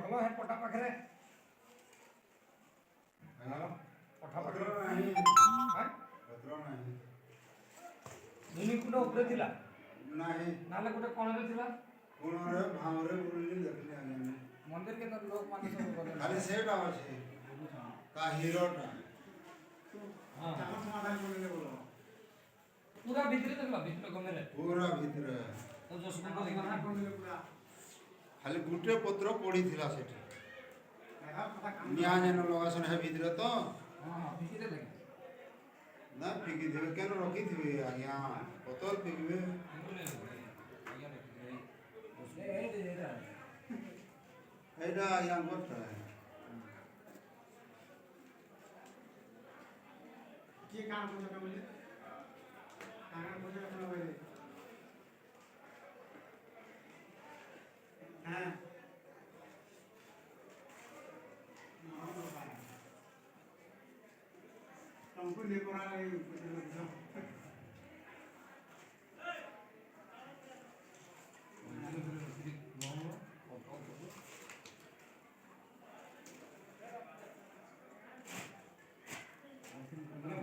ରଖଲ ହେ ପଟା ପାଖରେ ପଠା ପାଖରେ ନାହିଁ ହାଁ ପତ୍ର ନାହିଁ ଧୁନି କୁଣ୍ଡ ଉପରେ ଥିଲା ନାହିଁ ନାଲେ ଗୋଟେ କଣରେ ଥିଲା କୋଣରେ ଭାଉରେ ବୁଲିଲି ଦେଖିଲି ଆଜ୍ଞା ମନ୍ଦିର के लोग माने सब गले ଖାଲି ସେଇଟା ଅଛି ତା ହିରୋଟା हां ତାଙ୍କ ସମାଧାନ କରିଲେ ବୋଲ पूरा भीतर देखला भीतर गमेले ପୁରା ଭିତରେ तो जो सुन को देखना ଖାଲି ଗୋଟେ ପତ୍ର ପଡ଼ିଥିଲା ସେଠି ନିଆଁ ଯେନ ଲଗାସନ ହେ ଭିତରେ ତ हां हां भीतर देख ନା ଫିକିଥିବେ କେନ ରଖିଥିବେ ଆଜ୍ଞା ପତର ଫିକିବେ ଏଇଟା ଆଜ୍ଞା ଗୋଟା କିଏ କାମ କରୁଛ କହିଲେ କାମ କରୁଛ ଆପଣ କହିଲେ ହଁ तुमको लेकर आ रही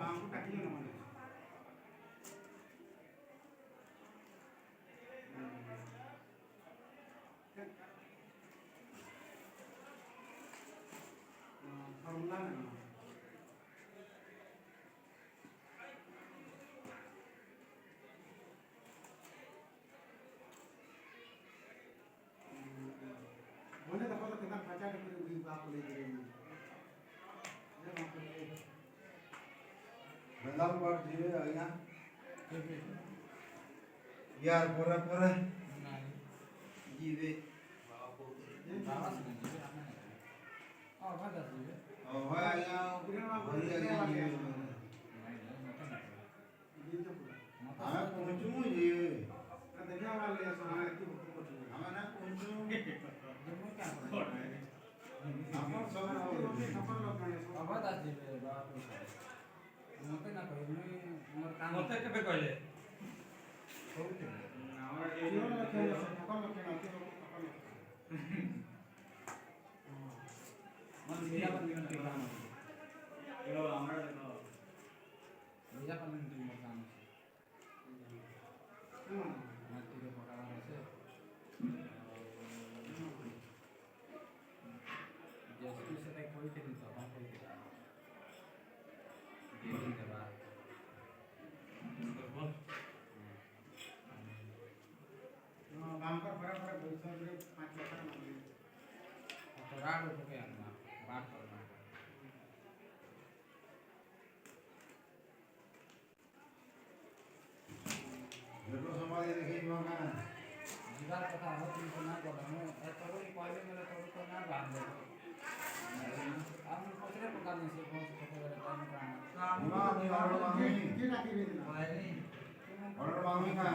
बांगू काटिए ना मैंने फॉर्मूला नहीं बोले तो बोलो कितना खर्चा करके भी बाप ले दे रही ବେଦାଲ ପାଠ ଯିବେ ଆଜ୍ଞା ୟାର ପରେ ପରେ ଯିବେ ହଁ ଆଜ୍ଞା ଘରେ ଆଜ୍ଞା ଯିବେ ଆମେ ପହଞ୍ଚୁମୁ ଯେ देखा वाले सुना कि ଆମେ ନା ପହଞ୍ଚୁ अपन सब सफल लोग हैं आवाज आ जिबे बाप मते ना कहले मोर काम मते केबे कहले होते हमारा एरिया में रखे हैं सफल लोग हैं आपके लोग सफल लोग मन मेरा पर निकल काम ये हमारा देखो मेरा पर निकल काम हां माटी के पकावा আছে जैसे से कोई के नहीं तो हम कोई के दिन के बाद काम का बड़ा बड़ा भूसा में 5 लाख मांगे तो राड उठ के आना बात करना ଯେଠୁ ସମାଧି ଦେଖେଇଯିବ ନା जीवार कथा हो तुम तो ना बोला मैं तोरो पहले मेरे तोरो तो ना बांध दे हम दूसरे प्रकार में से बहुत छोटे बड़े टाइम का निवार निवार मांगी ये लाठी भेजना नहीं ऑर्डर मांगी का